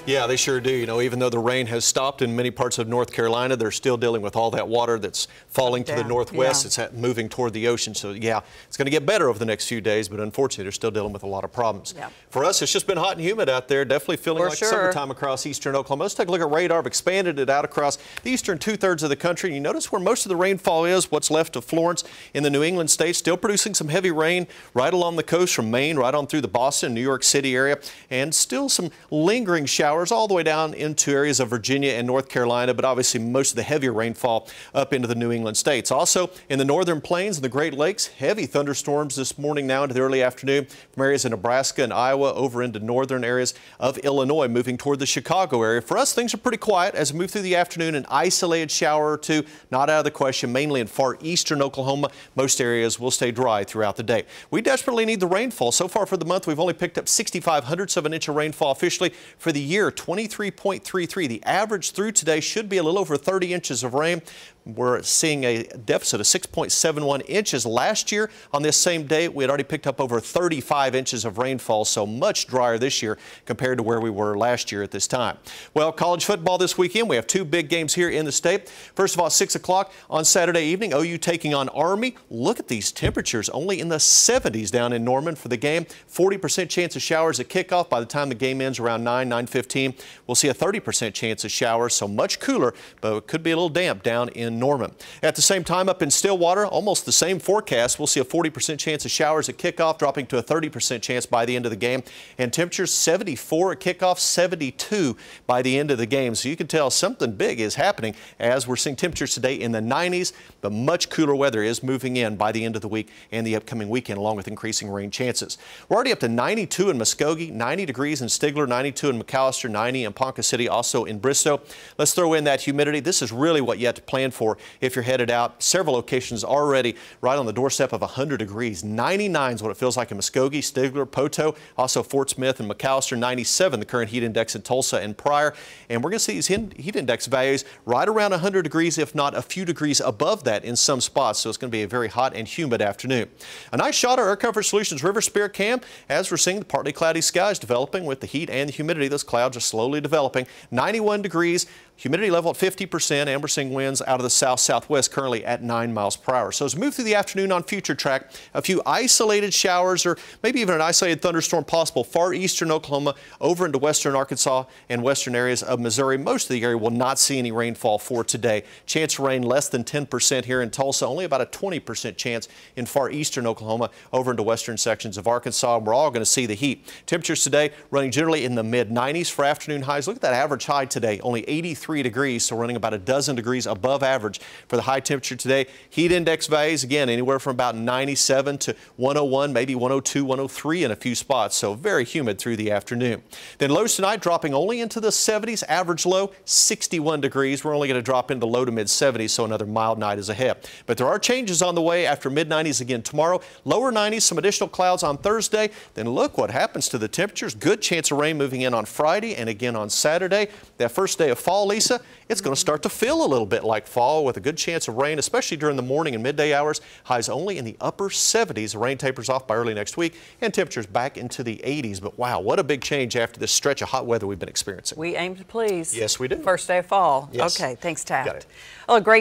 Yeah, they sure do. You know, even though the rain has stopped in many parts of North Carolina, they're still dealing with all that water that's falling to the northwest. Yeah. It's moving toward the ocean. So, yeah, it's going to get better over the next few days, but unfortunately, they're still dealing with a lot of problems. Yeah. For us, it's just been hot and humid out there, definitely feeling like summertime across eastern Oklahoma. Let's take a look at radar. I've expanded it out across the eastern two-thirds of the country. And you notice where most of the rainfall is, what's left of Florence in the New England states, still producing some heavy rain right along the coast from Maine, right on through the Boston, New York City area, and still some lingering showers all the way down into areas of Virginia and North Carolina, but obviously most of the heavier rainfall up into the New England states. Also in the northern plains and the Great Lakes, heavy thunderstorms this morning now into the early afternoon from areas of Nebraska and Iowa over into northern areas of Illinois, moving toward the Chicago area. For us, things are pretty quiet as we move through the afternoon. An isolated shower or two, not out of the question, mainly in far eastern Oklahoma. Most areas will stay dry throughout the day. We desperately need the rainfall. So far for the month, we've only picked up 0.65 of an inch of rainfall officially. For the year, 23.33. The average through today should be a little over 30 inches of rain. We're seeing a deficit of 6.71 inches. Last year on this same day, we had already picked up over 35 inches of rainfall, so much drier this year compared to where we were last year at this time. Well, college football this weekend. We have two big games here in the state. First of all, 6 o'clock on Saturday evening, OU taking on Army. Look at these temperatures, only in the 70s down in Norman for the game. 40% chance of showers at kickoff. By the time the game ends around 9:15, we'll see a 30% chance of showers, so much cooler, but it could be a little damp down in Norman. At the same time, up in Stillwater, almost the same forecast. We'll see a 40% chance of showers at kickoff, dropping to a 30% chance by the end of the game. And temperatures 74 at kickoff, 72 by the end of the game. So you can tell something big is happening as we're seeing temperatures today in the 90s, but much cooler weather is moving in by the end of the week and the upcoming weekend, along with increasing rain chances. We're already up to 92 in Muskogee, 90 degrees in Stigler, 92 in McAllister, 90 in Ponca City, also in Bristow. Let's throw in that humidity. This is really what you have to plan for if you're headed out. Several locations already right on the doorstep of 100 degrees. 99 is what it feels like in Muskogee, Stigler, Poteau, also Fort Smith and McAllister. 97 the current heat index in Tulsa and Pryor. And we're going to see these heat index values right around 100 degrees, if not a few degrees above that in some spots. So it's going to be a very hot and humid afternoon. A nice shot of Air Comfort Solutions River Spirit Cam as we're seeing the partly cloudy skies developing with the heat and the humidity. Those clouds are slowly developing. 91 degrees. Humidity level at 50%, and we're seeing winds out of the south-southwest currently at 9 miles per hour. So as we move through the afternoon on Future Track, a few isolated showers or maybe even an isolated thunderstorm possible far eastern Oklahoma over into western Arkansas and western areas of Missouri. Most of the area will not see any rainfall for today. Chance of rain less than 10% here in Tulsa, only about a 20% chance in far eastern Oklahoma over into western sections of Arkansas. We're all going to see the heat. Temperatures today running generally in the mid-90s for afternoon highs. Look at that average high today, only 83 degrees, so running about a dozen degrees above average for the high temperature today. Heat index values, again, anywhere from about 97 to 101, maybe 102, 103 in a few spots, so very humid through the afternoon. Then lows tonight dropping only into the 70s, average low 61 degrees. We're only going to drop into low to mid 70s, so another mild night is ahead. But there are changes on the way after mid 90s again tomorrow. Lower 90s, some additional clouds on Thursday. Then look what happens to the temperatures. Good chance of rain moving in on Friday and again on Saturday. That first day of fall, Lisa, it's going to start to feel a little bit like fall with a good chance of rain, especially during the morning and midday hours. Highs only in the upper 70s. The rain tapers off by early next week and temperatures back into the 80s. But wow, what a big change after this stretch of hot weather we've been experiencing. We aim to please. Yes, we do. First day of fall. Yes. Okay, thanks, Taft. Got it. Oh, great.